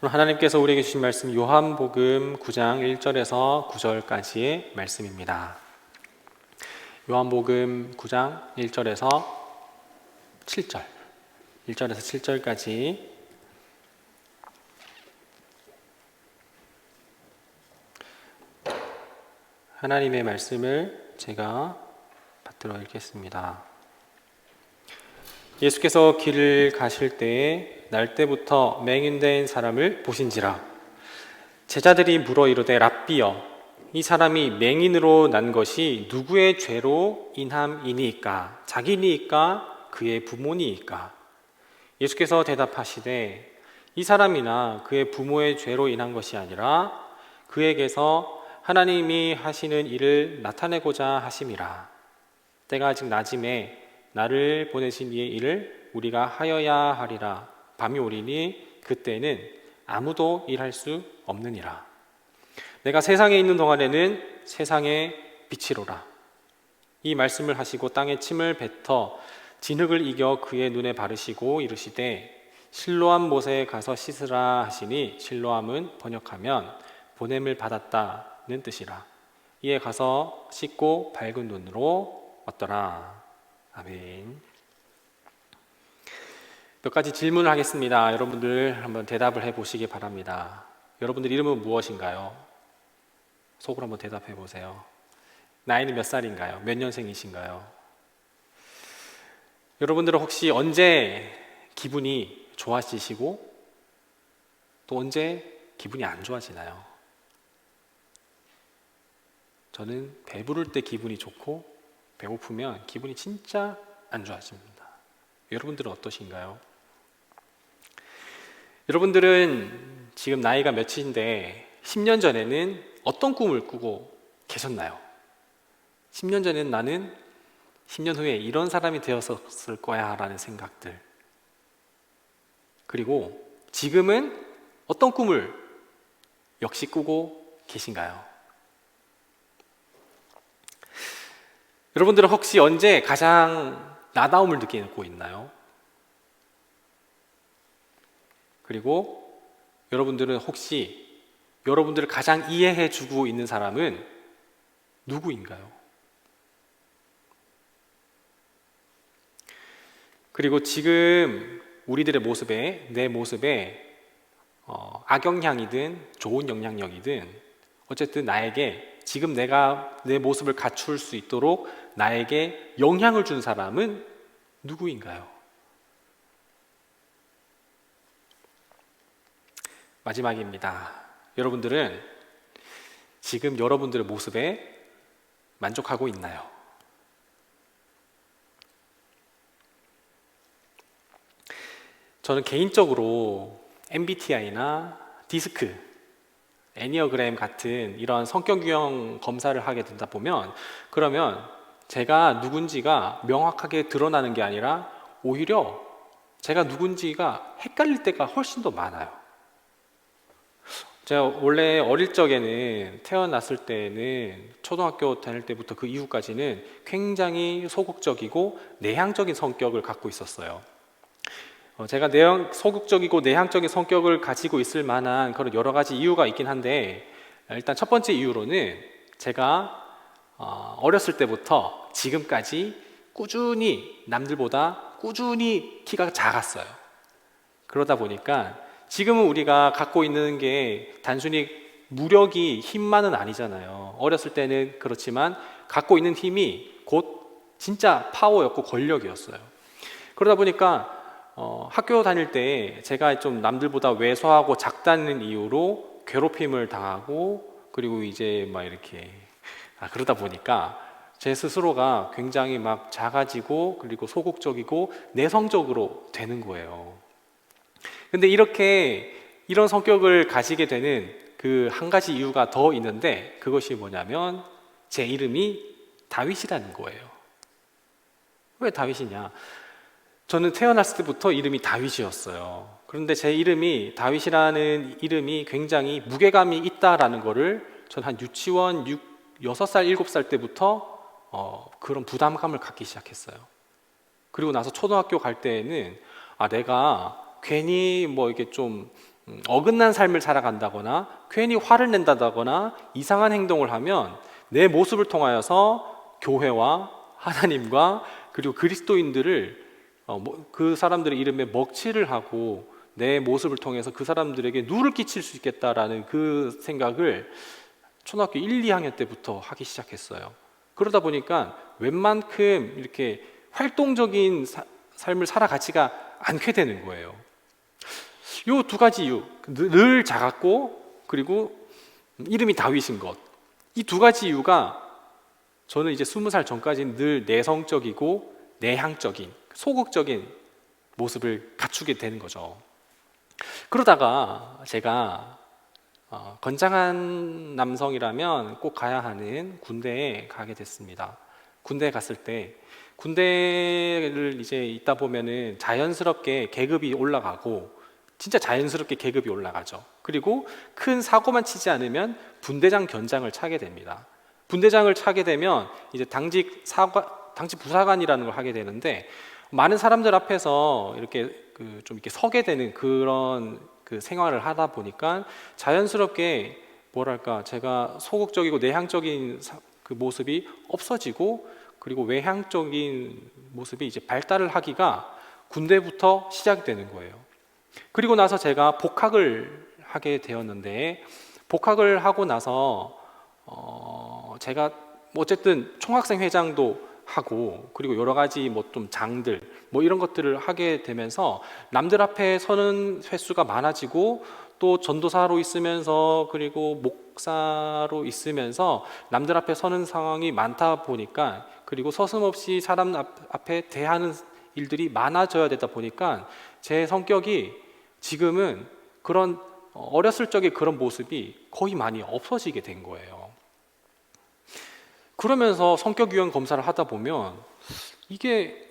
오늘 하나님께서 우리에게 주신 말씀 요한복음 9장 1절에서 9절까지의 말씀입니다. 요한복음 9장 1절에서 7절 1절에서 7절까지 하나님의 말씀을 제가 받들어 읽겠습니다. 예수께서 길을 가실 때에 날 때부터 맹인된 사람을 보신지라. 제자들이 물어 이르되 랍비여, 이 사람이 맹인으로 난 것이 누구의 죄로 인함이니이까? 자기니이까 그의 부모니이까? 예수께서 대답하시되 이 사람이나 그의 부모의 죄로 인한 것이 아니라 그에게서 하나님이 하시는 일을 나타내고자 하심이라. 때가 아직 낮음에 나를 보내신 이의 일을 우리가 하여야 하리라. 밤이 오리니 그때는 아무도 일할 수 없느니라. 내가 세상에 있는 동안에는 세상의 빛이로라. 이 말씀을 하시고 땅에 침을 뱉어 진흙을 이겨 그의 눈에 바르시고 이르시되 실로암 못에 가서 씻으라 하시니, 실로암은 번역하면 보냄을 받았다는 뜻이라. 이에 가서 씻고 밝은 눈으로 왔더라. 아멘. 몇 가지 질문을 하겠습니다. 여러분들 한번 대답을 해보시기 바랍니다. 여러분들 이름은 무엇인가요? 속으로 한번 대답해 보세요. 나이는 몇 살인가요? 몇 년생이신가요? 여러분들은 혹시 언제 기분이 좋아지시고 또 언제 기분이 안 좋아지나요? 저는 배부를 때 기분이 좋고 배고프면 기분이 진짜 안 좋아집니다. 여러분들은 어떠신가요? 여러분들은 지금 나이가 몇인데 10년 전에는 어떤 꿈을 꾸고 계셨나요? 10년 전에는 나는 10년 후에 이런 사람이 되었을 거야 라는 생각들, 그리고 지금은 어떤 꿈을 역시 꾸고 계신가요? 여러분들은 혹시 언제 가장 나다움을 느끼고 있나요? 그리고 여러분들은 혹시 여러분들을 가장 이해해 주고 있는 사람은 누구인가요? 그리고 지금 우리들의 모습에, 내 모습에 악영향이든 좋은 영향력이든 어쨌든 나에게 지금 내가 내 모습을 갖출 수 있도록 나에게 영향을 준 사람은 누구인가요? 마지막입니다. 여러분들은 지금 여러분들의 모습에 만족하고 있나요? 저는 개인적으로 MBTI나 디스크, 애니어그램 같은 이런 성격 유형 검사를 하게 된다 보면, 그러면 제가 누군지가 명확하게 드러나는 게 아니라 오히려 제가 누군지가 헷갈릴 때가 훨씬 더 많아요. 제가 원래 어릴 적에는, 태어났을 때는, 초등학교 다닐 때부터 그 이후까지는 굉장히 소극적이고 내향적인 성격을 갖고 있었어요. 제가 소극적이고 내향적인 성격을 가지고 있을 만한 그런 여러 가지 이유가 있긴 한데, 일단 첫 번째 이유로는 제가 어렸을 때부터 지금까지 꾸준히 남들보다 꾸준히 키가 작았어요. 그러다 보니까 지금은 우리가 갖고 있는 게 단순히 무력이 힘만은 아니잖아요. 어렸을 때는 그렇지만 갖고 있는 힘이 곧 진짜 파워였고 권력이었어요. 그러다 보니까 학교 다닐 때 제가 좀 남들보다 왜소하고 작다는 이유로 괴롭힘을 당하고, 그리고 이제 막 이렇게 그러다 보니까 제 스스로가 굉장히 막 작아지고, 그리고 소극적이고 내성적으로 되는 거예요. 근데 이런 성격을 가지게 되는 그 한 가지 이유가 더 있는데, 그것이 뭐냐면 제 이름이 다윗이라는 거예요. 왜 다윗이냐? 저는 태어났을 때부터 이름이 다윗이었어요. 그런데 제 이름이, 다윗이라는 이름이 굉장히 무게감이 있다라는 거를 저는 한 유치원 6살, 7살 때부터 그런 부담감을 갖기 시작했어요. 그리고 나서 초등학교 갈 때에는 내가 괜히 뭐 이게 좀 어긋난 삶을 살아간다거나 괜히 화를 낸다거나 이상한 행동을 하면 내 모습을 통하여서 교회와 하나님과 그리고 그리스도인들을 그 사람들의 이름에 먹칠을 하고 내 모습을 통해서 그 사람들에게 누를 끼칠 수 있겠다라는 그 생각을 초등학교 1, 2학년 때부터 하기 시작했어요. 그러다 보니까 웬만큼 이렇게 활동적인 삶을 살아가지가 않게 되는 거예요. 요 두 가지 이유, 늘 작았고 그리고 이름이 다윗인 것, 이 두 가지 이유가 저는 이제 20살 전까지는 늘 내성적이고 내향적인 소극적인 모습을 갖추게 되는 거죠. 그러다가 제가 건장한 남성이라면 꼭 가야 하는 군대에 가게 됐습니다. 군대에 갔을 때 군대를 이제 있다 보면은 자연스럽게 계급이 올라가고 진짜 자연스럽게 계급이 올라가죠. 그리고 큰 사고만 치지 않으면 분대장 견장을 차게 됩니다. 분대장을 차게 되면 이제 당직 부사관이라는 걸 하게 되는데 많은 사람들 앞에서 이렇게 좀 이렇게 서게 되는 그런 생활을 하다 보니까 자연스럽게 뭐랄까 제가 소극적이고 내향적인 그 모습이 없어지고 그리고 외향적인 모습이 이제 발달을 하기가 군대부터 시작되는 거예요. 그리고 나서 제가 복학을 하게 되었는데 복학을 하고 나서 제가 어쨌든 총학생 회장도 하고 그리고 여러 가지 뭐 좀 장들 뭐 이런 것들을 하게 되면서 남들 앞에 서는 횟수가 많아지고 또 전도사로 있으면서 그리고 목사로 있으면서 남들 앞에 서는 상황이 많다 보니까 그리고 서슴없이 사람 앞에 대하는 일들이 많아져야 되다 보니까 제 성격이 지금은 그런 어렸을 적의 그런 모습이 거의 많이 없어지게 된 거예요. 그러면서 성격 유형 검사를 하다 보면 이게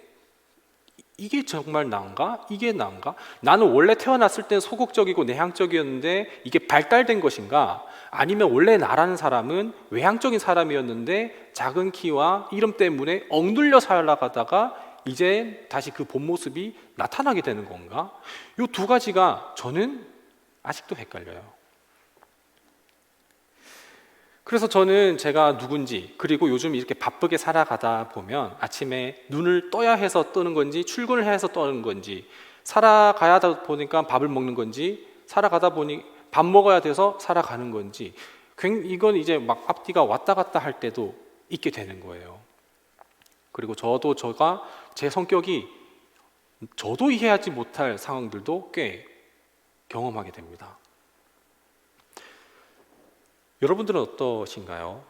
정말 난가? 이게 난가? 나는 원래 태어났을 땐 소극적이고 내향적이었는데 이게 발달된 것인가? 아니면 원래 나라는 사람은 외향적인 사람이었는데 작은 키와 이름 때문에 억눌려 살아가다가 이제 다시 그 본 모습이 나타나게 되는 건가? 이 두 가지가 저는 아직도 헷갈려요. 그래서 저는 제가 누군지 그리고 요즘 이렇게 바쁘게 살아가다 보면 아침에 눈을 떠야 해서 뜨는 건지 출근을 해서 떠는 건지 살아가야 하다 보니까 밥을 먹는 건지 살아가다 보니 밥 먹어야 돼서 살아가는 건지 이건 이제 막 앞뒤가 왔다 갔다 할 때도 있게 되는 거예요. 그리고 제가 제 성격이 저도 이해하지 못할 상황들도 꽤 경험하게 됩니다. 여러분들은 어떠신가요?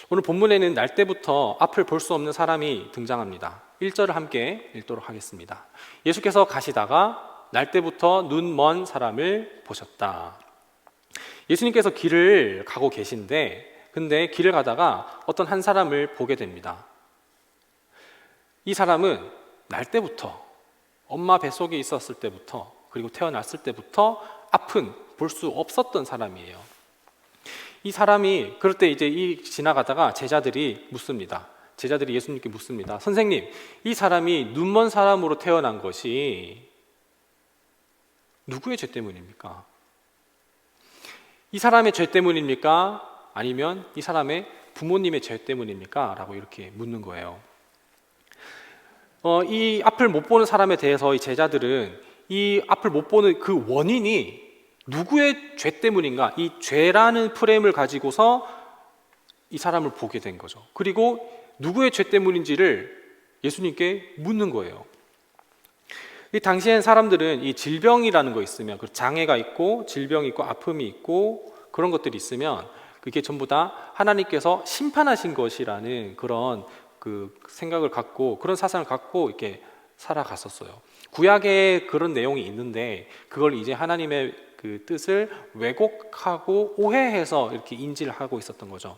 오늘 본문에는 날 때부터 앞을 볼 수 없는 사람이 등장합니다. 1절을 함께 읽도록 하겠습니다. 예수께서 가시다가 날 때부터 눈 먼 사람을 보셨다. 예수님께서 길을 가고 계신데 근데 길을 가다가 어떤 한 사람을 보게 됩니다. 이 사람은 날 때부터 엄마 뱃속에 있었을 때부터 그리고 태어났을 때부터 앞은 볼 수 없었던 사람이에요. 이 사람이 그럴 때 이제 지나가다가 제자들이 묻습니다. 제자들이 예수님께 묻습니다. 선생님, 이 사람이 눈먼 사람으로 태어난 것이 누구의 죄 때문입니까? 이 사람의 죄 때문입니까? 아니면 이 사람의 부모님의 죄 때문입니까? 라고 이렇게 묻는 거예요. 이 앞을 못 보는 사람에 대해서 이 제자들은 이 앞을 못 보는 그 원인이 누구의 죄 때문인가? 이 죄라는 프레임을 가지고서 이 사람을 보게 된 거죠. 그리고 누구의 죄 때문인지를 예수님께 묻는 거예요. 이 당시엔 사람들은 이 질병이라는 거 있으면 그 장애가 있고 질병이 있고 아픔이 있고 그런 것들이 있으면 그게 전부 다 하나님께서 심판하신 것이라는 그런 그 생각을 갖고 그런 사상을 갖고 이렇게 살아갔었어요. 구약에 그런 내용이 있는데 그걸 이제 하나님의 그 뜻을 왜곡하고 오해해서 이렇게 인지를 하고 있었던 거죠.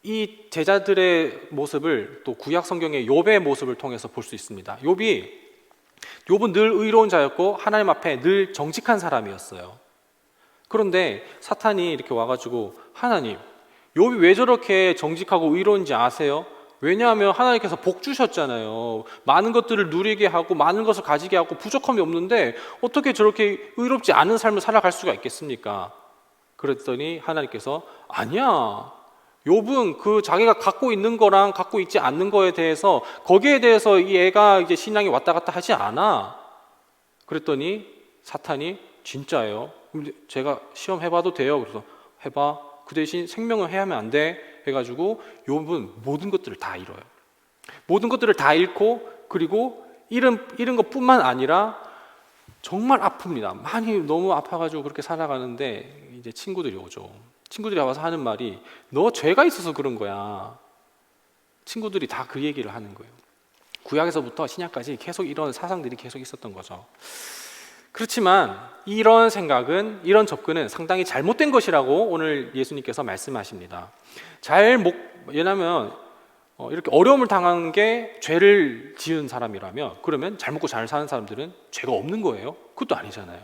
이 제자들의 모습을 또 구약 성경의 욥의 모습을 통해서 볼 수 있습니다. 욥은 늘 의로운 자였고 하나님 앞에 늘 정직한 사람이었어요. 그런데 사탄이 이렇게 와가지고 하나님, 욥이 왜 저렇게 정직하고 의로운지 아세요? 왜냐하면 하나님께서 복 주셨잖아요. 많은 것들을 누리게 하고 많은 것을 가지게 하고 부족함이 없는데 어떻게 저렇게 의롭지 않은 삶을 살아갈 수가 있겠습니까? 그랬더니 하나님께서 아니야. 욥은 그 자기가 갖고 있는 거랑 갖고 있지 않는 거에 대해서 거기에 대해서 이 애가 이제 신앙이 왔다 갔다 하지 않아. 그랬더니 사탄이 진짜예요. 근데 제가 시험 해봐도 돼요. 그래서 해봐. 그 대신 생명을 해야만 안 돼. 해가지고 욥은 모든 것들을 다 잃어요. 모든 것들을 다 잃고 그리고 잃은 것뿐만 아니라 정말 아픕니다. 많이 너무 아파가지고 그렇게 살아가는데 이제 친구들이 오죠. 친구들이 와서 하는 말이 너 죄가 있어서 그런 거야. 친구들이 다 그 얘기를 하는 거예요. 구약에서부터 신약까지 계속 이런 사상들이 계속 있었던 거죠. 그렇지만 이런 생각은, 이런 접근은 상당히 잘못된 것이라고 오늘 예수님께서 말씀하십니다. 왜냐하면 이렇게 어려움을 당하는 게 죄를 지은 사람이라면 그러면 잘 먹고 잘 사는 사람들은 죄가 없는 거예요? 그것도 아니잖아요.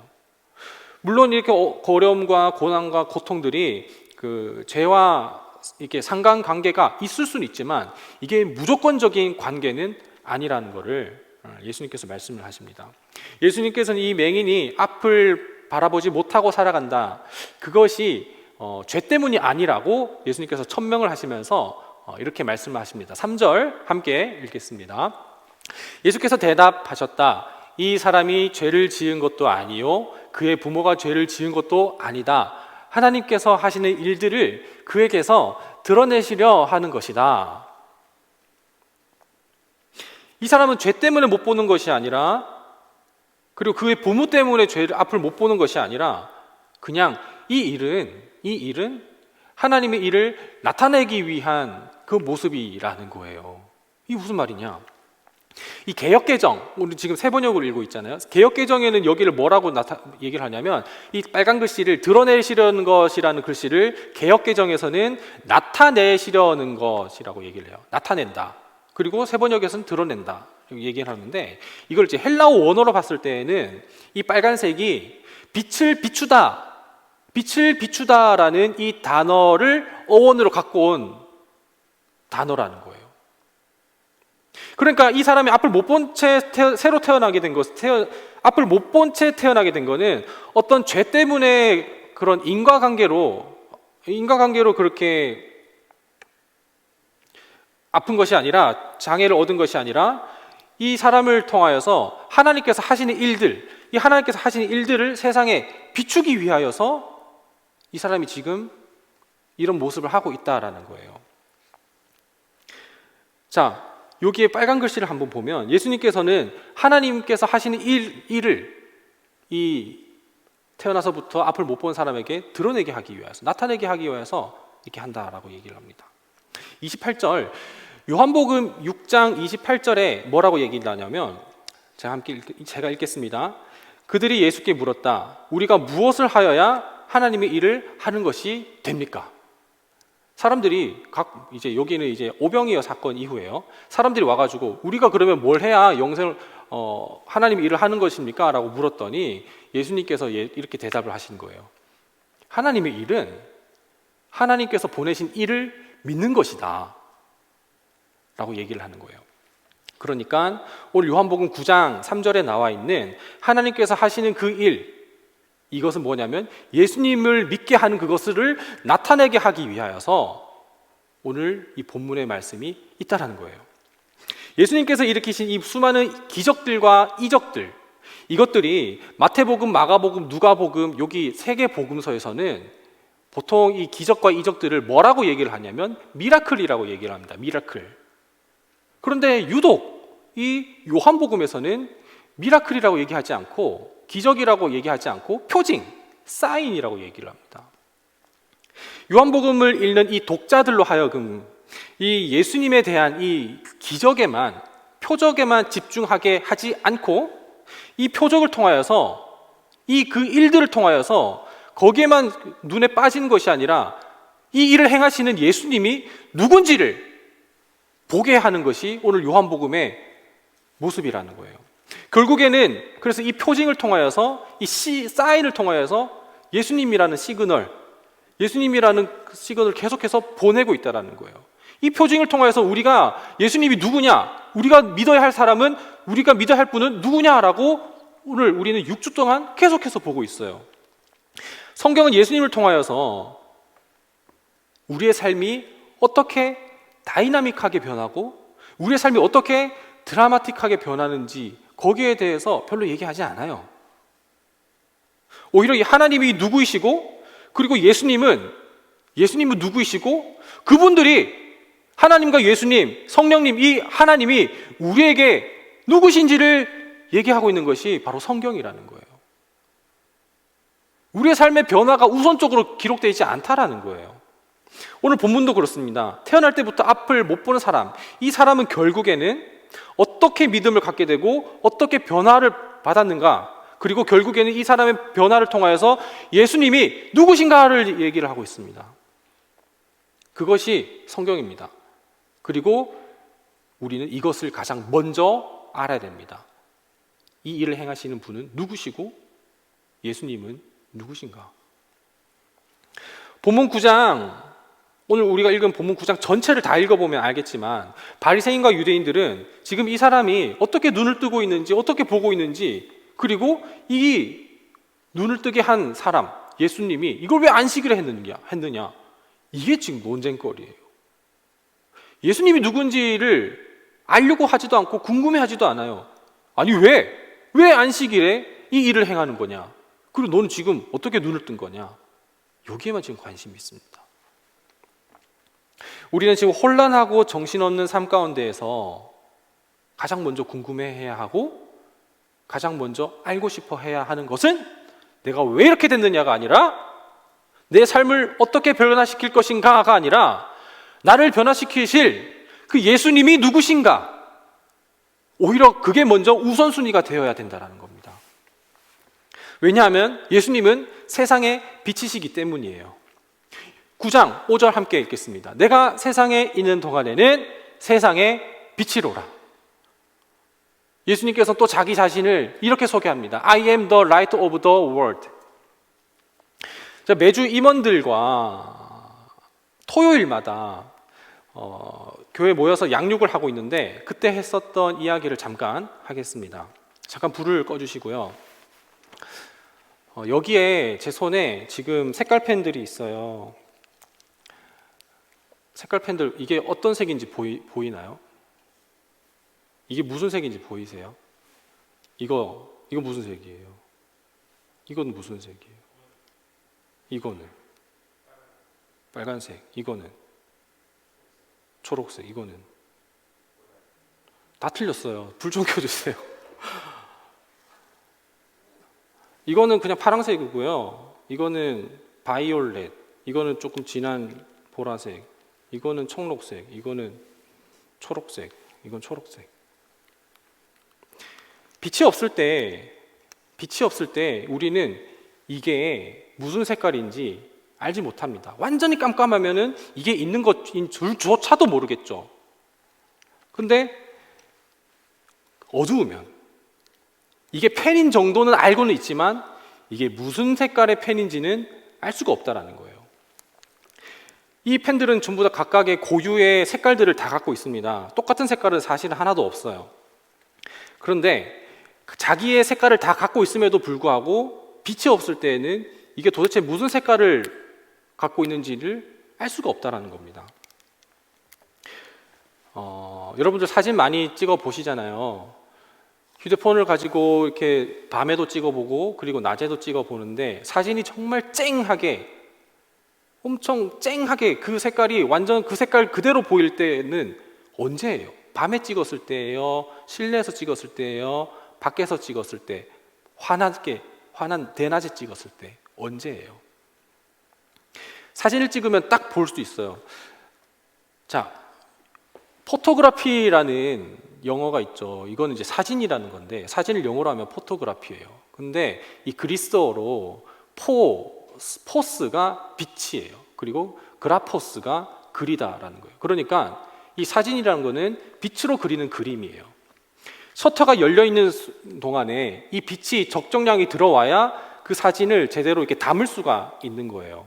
물론 이렇게 어려움과 고난과 고통들이 그 죄와 이렇게 상관관계가 있을 수는 있지만 이게 무조건적인 관계는 아니라는 것을 예수님께서 말씀을 하십니다. 예수님께서는 이 맹인이 앞을 바라보지 못하고 살아간다, 그것이 죄 때문이 아니라고 예수님께서 천명을 하시면서 이렇게 말씀하십니다. 3절 함께 읽겠습니다. 예수께서 대답하셨다. 이 사람이 죄를 지은 것도 아니요 그의 부모가 죄를 지은 것도 아니다. 하나님께서 하시는 일들을 그에게서 드러내시려 하는 것이다. 이 사람은 죄 때문에 못 보는 것이 아니라, 그리고 그의 부모 때문에 죄를 앞을 못 보는 것이 아니라 그냥 이 일은 하나님의 일을 나타내기 위한 그 모습이라는 거예요. 이게 무슨 말이냐? 이 개역개정, 우리 지금 세번역을 읽고 있잖아요. 개역개정에는 여기를 뭐라고 얘기를 하냐면 이 빨간 글씨를 드러내시려는 것이라는 글씨를 개역개정에서는 나타내시려는 것이라고 얘기를 해요. 나타낸다. 그리고 세번역에서는 드러낸다 얘기를 하는데, 이걸 이제 헬라어 원어로 봤을 때에는 이 빨간색이 빛을 비추다라는 이 단어를 어원으로 갖고 온 단어라는 거예요. 그러니까 이 사람이 앞을 못 본 채 새로 태어나게 된 것, 앞을 못 본 채 태어나게 된 거는 어떤 죄 때문에 그런 인과관계로 그렇게 아픈 것이 아니라, 장애를 얻은 것이 아니라 이 사람을 통하여서 하나님께서 하시는 일들을 세상에 비추기 위하여서 이 사람이 지금 이런 모습을 하고 있다라는 거예요. 자, 여기에 빨간 글씨를 한번 보면 예수님께서는 하나님께서 하시는 일을 이 태어나서부터 앞을 못 본 사람에게 드러내게 하기 위해서, 나타내게 하기 위해서 이렇게 한다라고 얘기를 합니다. 28절, 요한복음 6장 28절에 뭐라고 얘기를 하냐면, 제가 읽겠습니다. 그들이 예수께 물었다. 우리가 무엇을 하여야 하나님의 일을 하는 것이 됩니까? 사람들이 이제 여기는 이제 오병이어 사건 이후에요. 사람들이 와가지고 우리가 그러면 뭘 해야 하나님의 일을 하는 것입니까? 라고 물었더니 예수님께서 이렇게 대답을 하신 거예요. 하나님의 일은 하나님께서 보내신 일을 믿는 것이다 라고 얘기를 하는 거예요. 그러니까 오늘 요한복음 9장 3절에 나와 있는 하나님께서 하시는 그 일, 이것은 뭐냐면 예수님을 믿게 하는 그것을 나타내게 하기 위하여서 오늘 이 본문의 말씀이 있다라는 거예요. 예수님께서 일으키신 이 수많은 기적들과 이적들, 이것들이 마태복음, 마가복음, 누가복음, 여기 세 개 복음서에서는 보통 이 기적과 이적들을 뭐라고 얘기를 하냐면 미라클이라고 얘기를 합니다. 미라클. 그런데 유독 이 요한복음에서는 미라클이라고 얘기하지 않고, 기적이라고 얘기하지 않고 표징, 사인이라고 얘기를 합니다. 요한복음을 읽는 이 독자들로 하여금 이 예수님에 대한 이 기적에만, 표적에만 집중하게 하지 않고 이 표적을 통하여서, 그 일들을 통하여서 거기에만 눈에 빠진 것이 아니라 이 일을 행하시는 예수님이 누군지를 보게 하는 것이 오늘 요한복음의 모습이라는 거예요. 결국에는 그래서 이 표징을 통하여서, 이 사인을 통하여서 예수님이라는 시그널을 계속해서 보내고 있다는 거예요. 이 표징을 통하여서 우리가 예수님이 누구냐, 우리가 믿어야 할 사람은, 우리가 믿어야 할 분은 누구냐라고 오늘 우리는 6주 동안 계속해서 보고 있어요. 성경은 예수님을 통하여서 우리의 삶이 어떻게 다이나믹하게 변하고 우리의 삶이 어떻게 드라마틱하게 변하는지 거기에 대해서 별로 얘기하지 않아요. 오히려 하나님이 누구이시고, 그리고 예수님은 누구이시고, 그분들이 하나님과 예수님, 성령님, 이 하나님이 우리에게 누구신지를 얘기하고 있는 것이 바로 성경이라는 거예요. 우리의 삶의 변화가 우선적으로 기록되어 있지 않다라는 거예요. 오늘 본문도 그렇습니다. 태어날 때부터 앞을 못 보는 사람, 이 사람은 결국에는 어떻게 믿음을 갖게 되고 어떻게 변화를 받았는가, 그리고 결국에는 이 사람의 변화를 통하여서 예수님이 누구신가를 얘기를 하고 있습니다. 그것이 성경입니다. 그리고 우리는 이것을 가장 먼저 알아야 됩니다. 이 일을 행하시는 분은 누구시고 예수님은 누구신가? 본문 9장, 오늘 우리가 읽은 본문 9장 전체를 다 읽어보면 알겠지만 바리새인과 유대인들은 지금 이 사람이 어떻게 눈을 뜨고 있는지, 어떻게 보고 있는지, 그리고 이 눈을 뜨게 한 사람 예수님이 이걸 왜 안식일에 했느냐, 이게 지금 논쟁거리예요. 예수님이 누군지를 알려고 하지도 않고 궁금해하지도 않아요. 아니 왜 안식일에 이 일을 행하는 거냐, 그리고 너는 지금 어떻게 눈을 뜬 거냐, 여기에만 지금 관심이 있습니다. 우리는 지금 혼란하고 정신없는 삶 가운데에서 가장 먼저 궁금해해야 하고 가장 먼저 알고 싶어 해야 하는 것은 내가 왜 이렇게 됐느냐가 아니라 내 삶을 어떻게 변화시킬 것인가가 아니라 나를 변화시키실 그 예수님이 누구신가, 오히려 그게 먼저 우선순위가 되어야 된다는 겁니다. 왜냐하면 예수님은 세상의 빛이시기 때문이에요. 9장 5절 함께 읽겠습니다. 내가 세상에 있는 동안에는 세상의 빛이로라. 예수님께서 또 자기 자신을 이렇게 소개합니다. I am the light of the world. 매주 임원들과 토요일마다 교회 모여서 양육을 하고 있는데 그때 했었던 이야기를 잠깐 하겠습니다. 잠깐 불을 꺼주시고요. 여기에 제 손에 지금 색깔 펜들이 있어요. 색깔 펜들, 이게 어떤 색인지 보이나요? 이게 무슨 색인지 보이세요? 이거 무슨 색이에요? 이건 무슨 색이에요? 이거는 빨간색, 이거는 초록색, 이거는 다 틀렸어요. 불 좀 켜주세요. 이거는 그냥 파란색이고요. 이거는 바이올렛, 이거는 조금 진한 보라색, 이거는 청록색, 이거는 초록색, 이건 초록색. 빛이 없을 때 우리는 이게 무슨 색깔인지 알지 못합니다. 완전히 깜깜하면은 이게 있는 것인 줄조차도 모르겠죠. 근데 어두우면 이게 펜인 정도는 알고는 있지만 이게 무슨 색깔의 펜인지는 알 수가 없다라는 거예요. 이 펜들은 전부 다 각각의 고유의 색깔들을 다 갖고 있습니다. 똑같은 색깔은 사실 하나도 없어요. 그런데 자기의 색깔을 다 갖고 있음에도 불구하고 빛이 없을 때에는 이게 도대체 무슨 색깔을 갖고 있는지를 알 수가 없다라는 겁니다. 여러분들 사진 많이 찍어 보시잖아요. 휴대폰을 가지고 이렇게 밤에도 찍어보고 그리고 낮에도 찍어보는데 사진이 정말 엄청 쨍하게 그 색깔이 완전 그 색깔 그대로 보일 때는 언제예요? 밤에 찍었을 때예요? 실내에서 찍었을 때예요? 밖에서 찍었을 때? 환한 대낮에 찍었을 때? 언제예요? 사진을 찍으면 딱 볼 수 있어요. 자, 포토그래피라는 영어가 있죠. 이거는 이제 사진이라는 건데 사진을 영어로 하면 포토그래피예요. 근데 이 그리스어로 포스가 빛이에요. 그리고 그라포스가 그리다라는 거예요. 그러니까 이 사진이라는 거는 빛으로 그리는 그림이에요. 셔터가 열려 있는 동안에 이 빛이 적정량이 들어와야 그 사진을 제대로 이렇게 담을 수가 있는 거예요.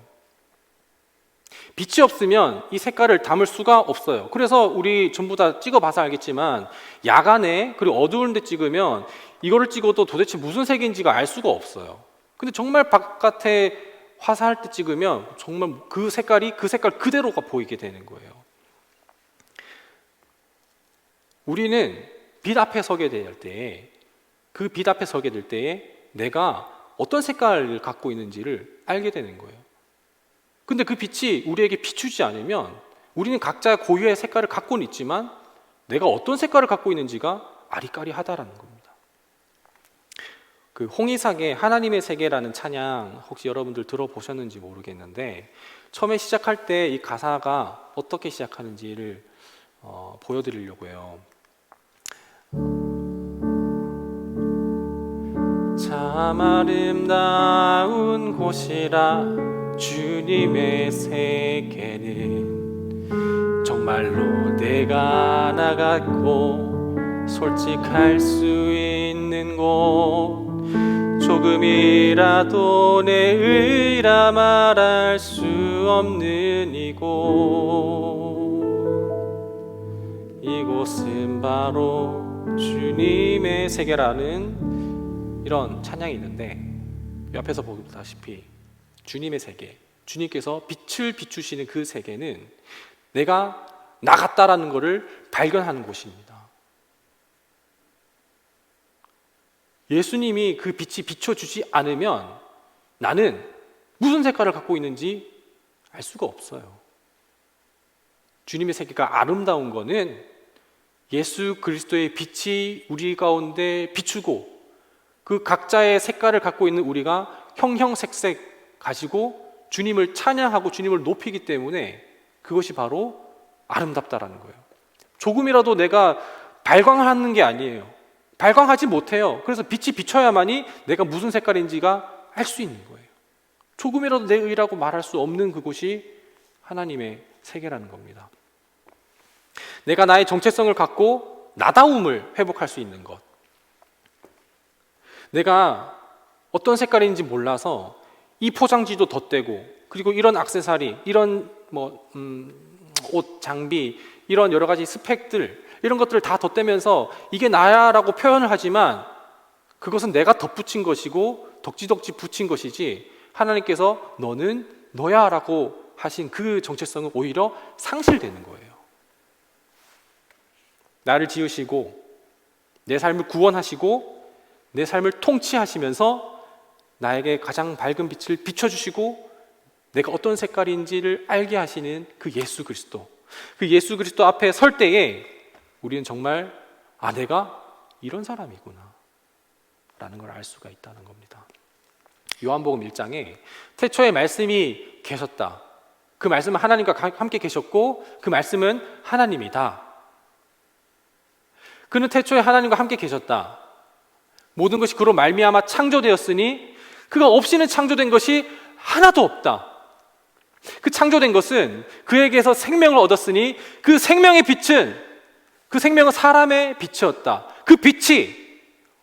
빛이 없으면 이 색깔을 담을 수가 없어요. 그래서 우리 전부 다 찍어봐서 알겠지만 야간에 그리고 어두운 데 찍으면 이거를 찍어도 도대체 무슨 색인지가 알 수가 없어요. 근데 정말 바깥에 화사할 때 찍으면 정말 그 색깔이 그 색깔 그대로가 보이게 되는 거예요. 우리는 빛 앞에 서게 될 때, 그 빛 앞에 서게 될 때에 내가 어떤 색깔을 갖고 있는지를 알게 되는 거예요. 근데 그 빛이 우리에게 비추지 않으면 우리는 각자 고유의 색깔을 갖고는 있지만 내가 어떤 색깔을 갖고 있는지가 아리까리하다라는 겁니다. 그 홍이삭의 하나님의 세계라는 찬양 혹시 여러분들 들어보셨는지 모르겠는데 처음에 시작할 때 이 가사가 어떻게 시작하는지를 보여드리려고 해요. 참 아름다운 곳이라 주님의 세계는 정말로 내가 나갔고 솔직할 수 있는 곳 조금이라도 내 의라 말할 수 없는 이곳은 바로 주님의 세계라는 이런 찬양이 있는데 옆에서 보다시피 주님의 세계, 주님께서 빛을 비추시는 그 세계는 내가 나갔다라는 것을 발견하는 곳입니다. 예수님이 그 빛이 비춰주지 않으면 나는 무슨 색깔을 갖고 있는지 알 수가 없어요. 주님의 세계가 아름다운 것은 예수 그리스도의 빛이 우리 가운데 비추고 그 각자의 색깔을 갖고 있는 우리가 형형색색 가지고 주님을 찬양하고 주님을 높이기 때문에 그것이 바로 아름답다라는 거예요. 조금이라도 내가 발광하는 게 아니에요. 발광하지 못해요. 그래서 빛이 비춰야만이 내가 무슨 색깔인지가 알 수 있는 거예요. 조금이라도 내 의라고 말할 수 없는 그곳이 하나님의 세계라는 겁니다. 내가 나의 정체성을 갖고 나다움을 회복할 수 있는 것. 내가 어떤 색깔인지 몰라서 이 포장지도 덧대고 그리고 이런 액세서리, 이런 옷, 장비, 이런 여러 가지 스펙들 이런 것들을 다 덧대면서 이게 나야 라고 표현을 하지만 그것은 내가 덧붙인 것이고 덕지덕지 붙인 것이지 하나님께서 너는 너야 라고 하신 그 정체성은 오히려 상실되는 거예요. 나를 지으시고 내 삶을 구원하시고 내 삶을 통치하시면서 나에게 가장 밝은 빛을 비춰주시고 내가 어떤 색깔인지를 알게 하시는 그 예수 그리스도, 그 예수 그리스도 앞에 설 때에 우리는 정말 내가 이런 사람이구나 라는 걸 알 수가 있다는 겁니다. 요한복음 1장에 태초에 말씀이 계셨다. 그 말씀은 하나님과 함께 계셨고 그 말씀은 하나님이다. 그는 태초에 하나님과 함께 계셨다. 모든 것이 그로 말미암아 창조되었으니 그가 없이는 창조된 것이 하나도 없다. 그 창조된 것은 그에게서 생명을 얻었으니 그 생명의 빛은 그 생명은 사람의 빛이었다. 그 빛이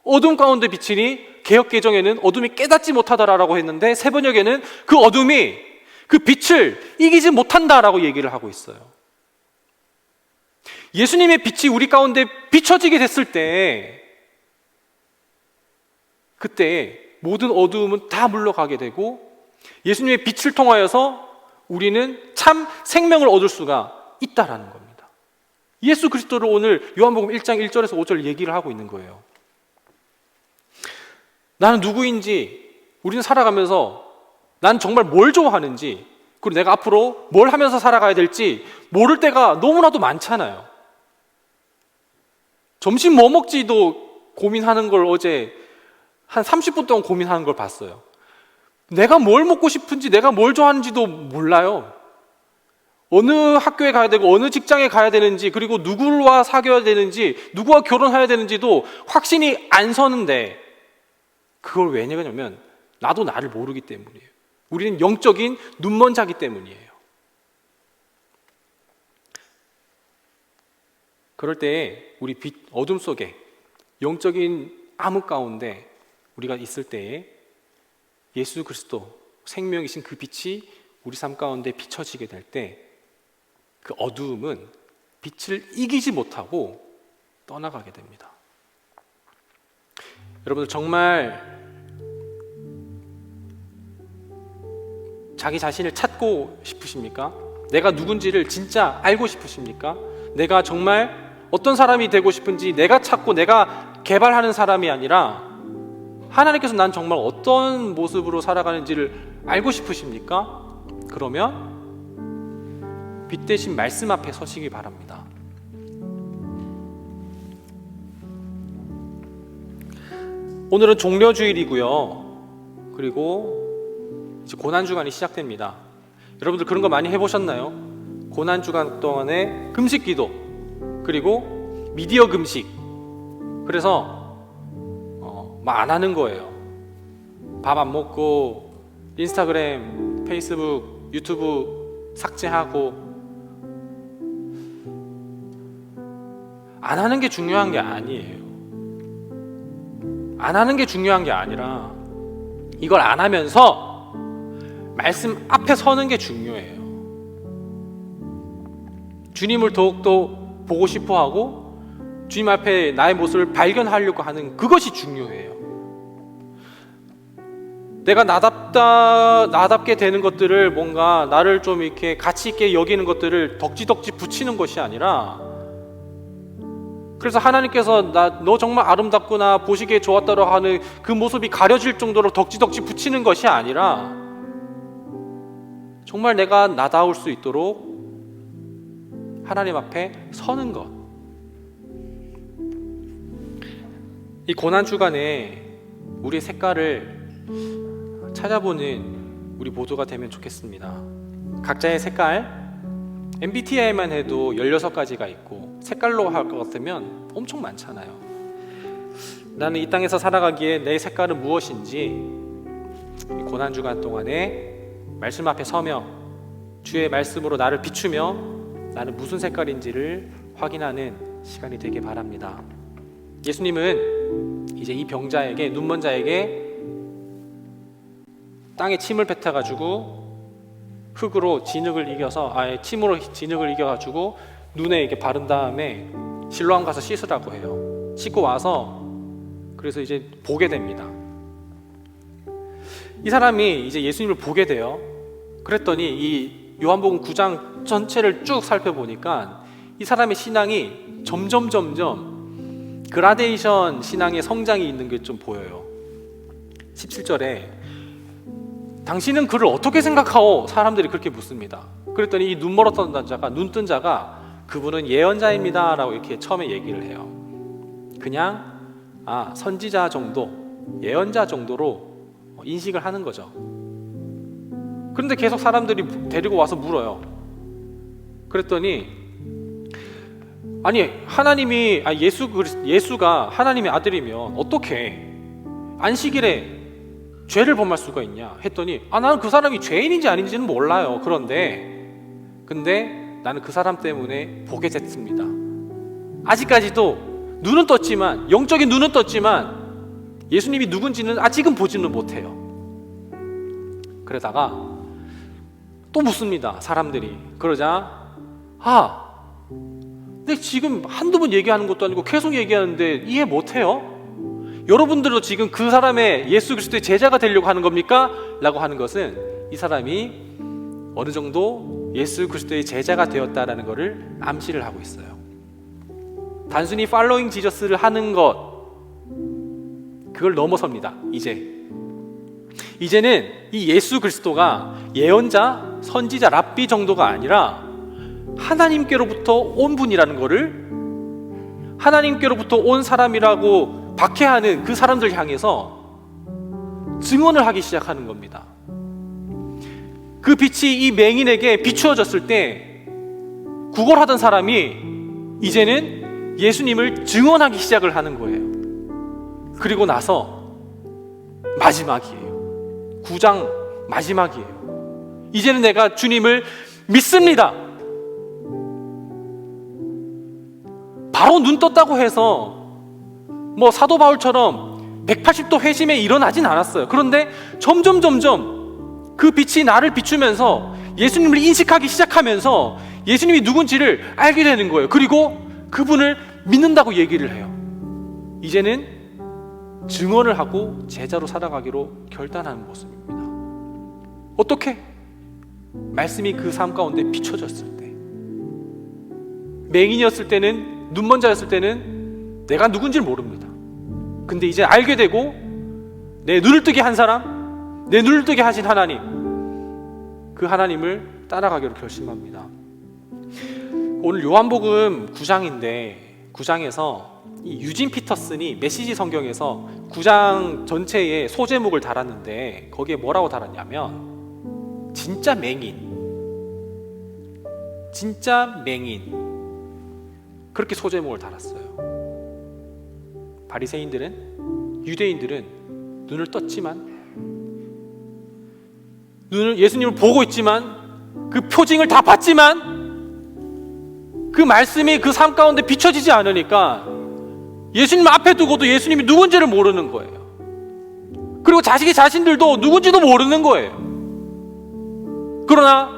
어둠 가운데 비치니 개역개정에는 어둠이 깨닫지 못하다라고 했는데 세번역에는 그 어둠이 그 빛을 이기지 못한다라고 얘기를 하고 있어요. 예수님의 빛이 우리 가운데 비춰지게 됐을 때 그때 모든 어두움은 다 물러가게 되고 예수님의 빛을 통하여서 우리는 참 생명을 얻을 수가 있다라는 겁니다. 예수 그리스도를 오늘 요한복음 1장 1절에서 5절 얘기를 하고 있는 거예요. 나는 누구인지 우리는 살아가면서 난 정말 뭘 좋아하는지 그리고 내가 앞으로 뭘 하면서 살아가야 될지 모를 때가 너무나도 많잖아요. 점심 뭐 먹지도 고민하는 걸 어제 한 30분 동안 고민하는 걸 봤어요. 내가 뭘 먹고 싶은지 내가 뭘 좋아하는지도 몰라요. 어느 학교에 가야 되고 어느 직장에 가야 되는지 그리고 누구와 사귀어야 되는지 누구와 결혼해야 되는지도 확신이 안 서는데 그걸 왜 그러냐면 나도 나를 모르기 때문이에요. 우리는 영적인 눈먼 자기 때문이에요. 그럴 때 우리 빛 어둠 속에 영적인 암흑 가운데 우리가 있을 때에 예수 그리스도 생명이신 그 빛이 우리 삶 가운데 비춰지게 될 때 그 어두움은 빛을 이기지 못하고 떠나가게 됩니다. 여러분들 정말 자기 자신을 찾고 싶으십니까? 내가 누군지를 진짜 알고 싶으십니까? 내가 정말 어떤 사람이 되고 싶은지 내가 찾고 내가 개발하는 사람이 아니라 하나님께서 난 정말 어떤 모습으로 살아가는지를 알고 싶으십니까? 그러면 빛 대신 말씀 앞에 서시기 바랍니다. 오늘은 종려주일이고요. 그리고 이제 고난주간이 시작됩니다. 여러분들 그런 거 많이 해보셨나요? 고난주간 동안에 금식기도, 그리고 미디어 금식. 그래서 막 안 하는 거예요. 밥 안 먹고 인스타그램, 페이스북, 유튜브 삭제하고. 안 하는 게 중요한 게 아니에요. 안 하는 게 중요한 게 아니라 이걸 안 하면서 말씀 앞에 서는 게 중요해요. 주님을 더욱더 보고 싶어하고 주님 앞에 나의 모습을 발견하려고 하는 그것이 중요해요. 내가 나답게 되는 것들을, 뭔가 나를 좀 이렇게 가치 있게 여기는 것들을 덕지덕지 붙이는 것이 아니라, 그래서 하나님께서 너 정말 아름답구나, 보시기에 좋았다고 하는 그 모습이 가려질 정도로 덕지덕지 붙이는 것이 아니라 정말 내가 나다울 수 있도록 하나님 앞에 서는 것. 이 고난주간에 우리의 색깔을 찾아보는 우리 모두가 되면 좋겠습니다. 각자의 색깔, MBTI만 해도 16가지가 있고 색깔로 할 것 같으면 엄청 많잖아요. 나는 이 땅에서 살아가기에 내 색깔은 무엇인지 이 고난주간 동안에 말씀 앞에 서며 주의 말씀으로 나를 비추며 나는 무슨 색깔인지를 확인하는 시간이 되길 바랍니다. 예수님은 이제 이 병자에게, 눈먼 자에게 땅에 침을 뱉어가지고 흙으로 진흙을 이겨서, 침으로 진흙을 이겨가지고 눈에 이렇게 바른 다음에 실로암 가서 씻으라고 해요. 씻고 와서 그래서 이제 보게 됩니다. 이 사람이 이제 예수님을 보게 돼요. 그랬더니 이 요한복음 9장 전체를 쭉 살펴보니까 이 사람의 신앙이 점점 그라데이션 신앙의 성장이 있는 게 좀 보여요. 17절에 당신은 그를 어떻게 생각하오? 사람들이 그렇게 묻습니다. 그랬더니 이 눈 멀었던 자가, 눈 뜬 자가 그분은 예언자입니다 라고 이렇게 처음에 얘기를 해요. 그냥 선지자 정도, 예언자 정도로 인식을 하는 거죠. 그런데 계속 사람들이 데리고 와서 물어요. 그랬더니 하나님이 예수가 하나님의 아들이면 어떻게 안식일에 죄를 범할 수가 있냐 했더니 나는 그 사람이 죄인인지 아닌지는 몰라요. 근데 나는 그 사람 때문에 보게 됐습니다. 아직까지도 눈은 떴지만, 영적인 눈은 떴지만 예수님이 누군지는 아직은 보지는 못해요. 그러다가 또 묻습니다. 사람들이. 그러자 근데 지금 한두 번 얘기하는 것도 아니고 계속 얘기하는데 이해 못해요? 여러분들도 지금 그 사람의 예수 그리스도의 제자가 되려고 하는 겁니까? 라고 하는 것은 이 사람이 어느 정도 예수 그리스도의 제자가 되었다라는 것을 암시를 하고 있어요. 단순히 팔로잉 지저스를 하는 것, 그걸 넘어섭니다. 이제는 이 예수 그리스도가 예언자, 선지자, 랍비 정도가 아니라 하나님께로부터 온 분이라는 것을, 하나님께로부터 온 사람이라고 박해하는 그 사람들 향해서 증언을 하기 시작하는 겁니다. 그 빛이 이 맹인에게 비추어졌을 때 구걸하던 사람이 이제는 예수님을 증언하기 시작을 하는 거예요. 그리고 나서 마지막이에요. 9장 마지막이에요. 이제는 내가 주님을 믿습니다. 바로 눈 떴다고 해서 사도 바울처럼 180도 회심에 일어나진 않았어요. 그런데 점점 그 빛이 나를 비추면서 예수님을 인식하기 시작하면서 예수님이 누군지를 알게 되는 거예요. 그리고 그분을 믿는다고 얘기를 해요. 이제는 증언을 하고 제자로 살아가기로 결단하는 모습입니다. 어떻게? 말씀이 그 삶 가운데 비춰졌을 때, 맹인이었을 때는, 눈먼 자였을 때는 내가 누군지를 모릅니다. 근데 이제 알게 되고 내 눈을 뜨게 한 사람, 내 눈을 뜨게 하신 하나님, 그 하나님을 따라가기로 결심합니다. 오늘 요한복음 9장인데 9장에서 이 유진 피터슨이 메시지 성경에서 9장 전체에 소제목을 달았는데 거기에 뭐라고 달았냐면 진짜 맹인, 진짜 맹인, 그렇게 소제목을 달았어요. 바리새인들은, 유대인들은 눈을 떴지만, 눈을 예수님을 보고 있지만, 그 표징을 다 봤지만 그 말씀이 그 삶 가운데 비춰지지 않으니까 예수님 앞에 두고도 예수님이 누군지를 모르는 거예요. 그리고 자신들도 누군지도 모르는 거예요. 그러나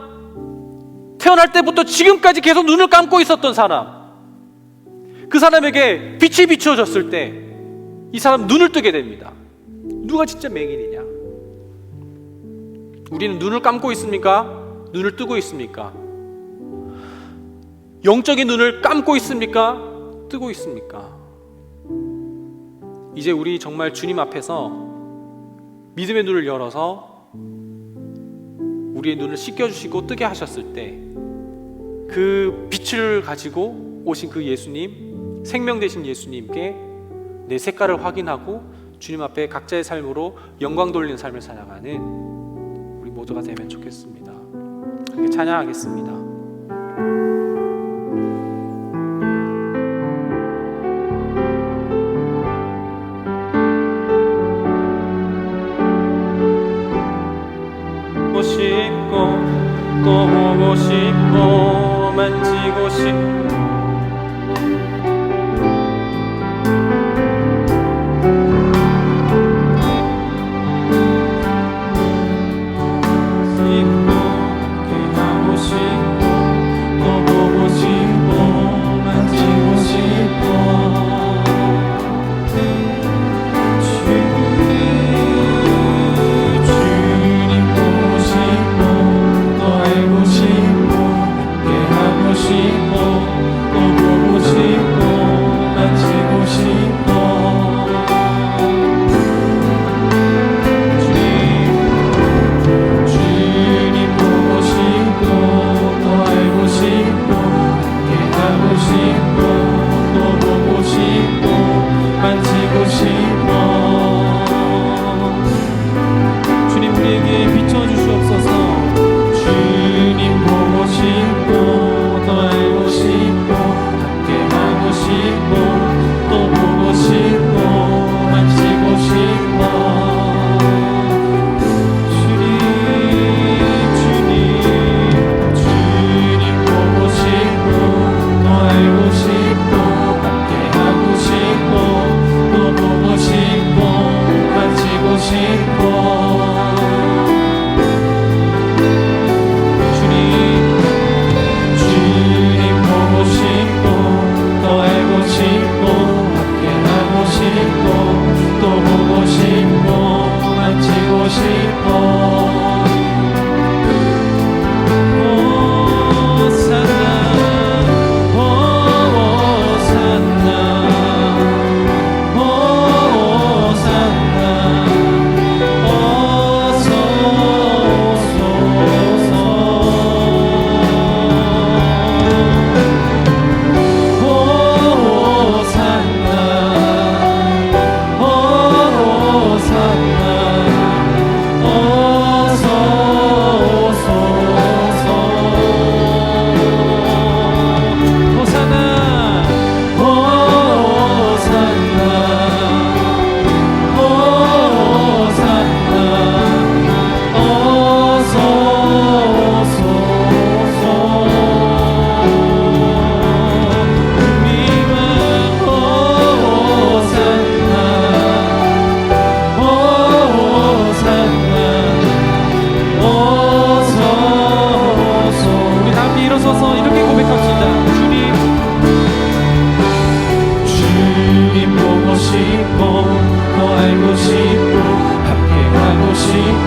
태어날 때부터 지금까지 계속 눈을 감고 있었던 사람, 그 사람에게 빛이 비추어졌을 때 이 사람 눈을 뜨게 됩니다. 누가 진짜 맹인이냐? 우리는 눈을 감고 있습니까? 눈을 뜨고 있습니까? 영적인 눈을 감고 있습니까? 뜨고 있습니까? 이제 우리 정말 주님 앞에서 믿음의 눈을 열어서 우리의 눈을 씻겨주시고 뜨게 하셨을 때 그 빛을 가지고 오신 그 예수님, 생명 되신 예수님께 내 색깔을 확인하고 주님 앞에 각자의 삶으로 영광 돌리는 삶을 살아가는 우리 모두가 되면 좋겠습니다. 함께 찬양하겠습니다. 보고 싶고 또 보고 싶고 만지고 싶고 싶고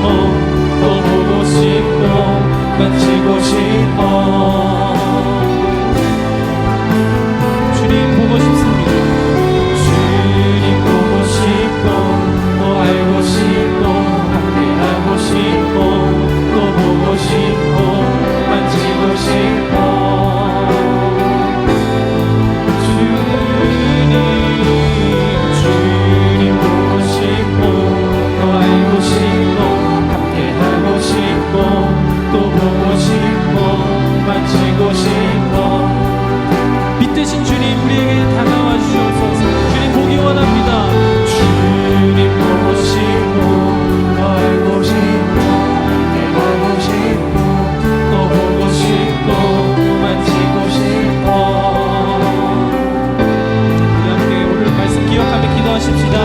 또 보고 싶고 만지고 싶어. 주님 보고 싶습니다. 주님 보고 싶고 또 알고 싶고 함께하고 싶고 또 보고 싶고 만지고 싶어. 주님 보고 싶고 또 알고 싶고 함께하고 싶고 또 보고 싶고 만지고 싶어. 빛되신 주님 우리에게 다가와 주옵소서. 주님 보기 원합니다. 주님 보고 싶고 더 알고 싶고 함께하고 싶고 또 보고 싶고 만지고 싶어. 우리 함께 오늘 말씀 기억하며 기도하십시다.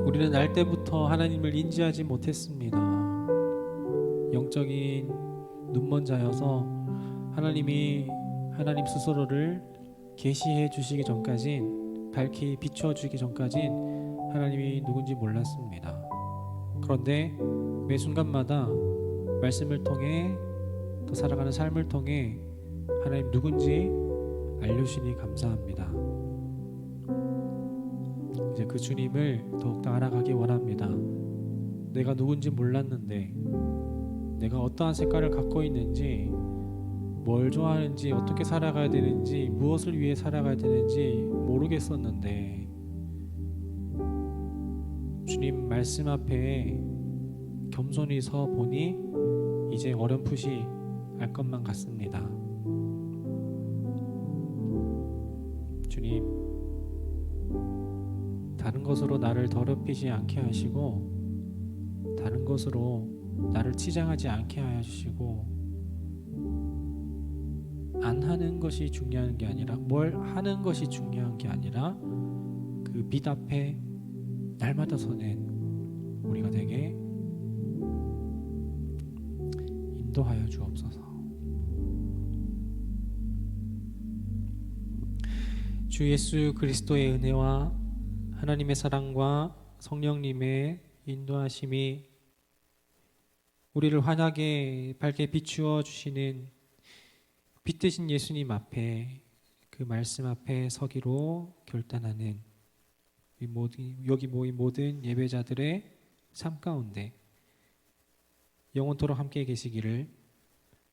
우리는 날 때부터 하나님을 인지하지 못했습니다. 영적인 눈먼 자여서 하나님 스스로를 계시해 주시기 전까진, 밝히 비추어 주기 전까진 하나님이 누군지 몰랐습니다. 그런데 매 순간마다 말씀을 통해 또 살아가는 삶을 통해 하나님 누군지 알려주시니 감사합니다. 이제 그 주님을 더욱더 알아가기 원합니다. 내가 누군지 몰랐는데, 내가 어떠한 색깔을 갖고 있는지, 뭘 좋아하는지, 어떻게 살아가야 되는지, 무엇을 위해 살아가야 되는지 모르겠었는데 주님 말씀 앞에 겸손히 서 보니 이제 어렴풋이 알 것만 같습니다. 주님, 다른 것으로 나를 더럽히지 않게 하시고 다른 것으로 나를 치장하지 않게 하여 주시고, 안 하는 것이 중요한 게 아니라, 뭘 하는 것이 중요한 게 아니라 그 빛 앞에 날마다 서는 우리가 되게 인도하여 주옵소서. 주 예수 그리스도의 은혜와 하나님의 사랑과 성령님의 인도하심이 우리를 환하게 밝게 비추어 주시는 빛 대신 예수님 앞에, 그 말씀 앞에 서기로 결단하는 여기 모인 모든 예배자들의 삶 가운데 영원토록 함께 계시기를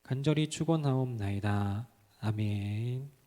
간절히 축원하옵나이다. 아멘.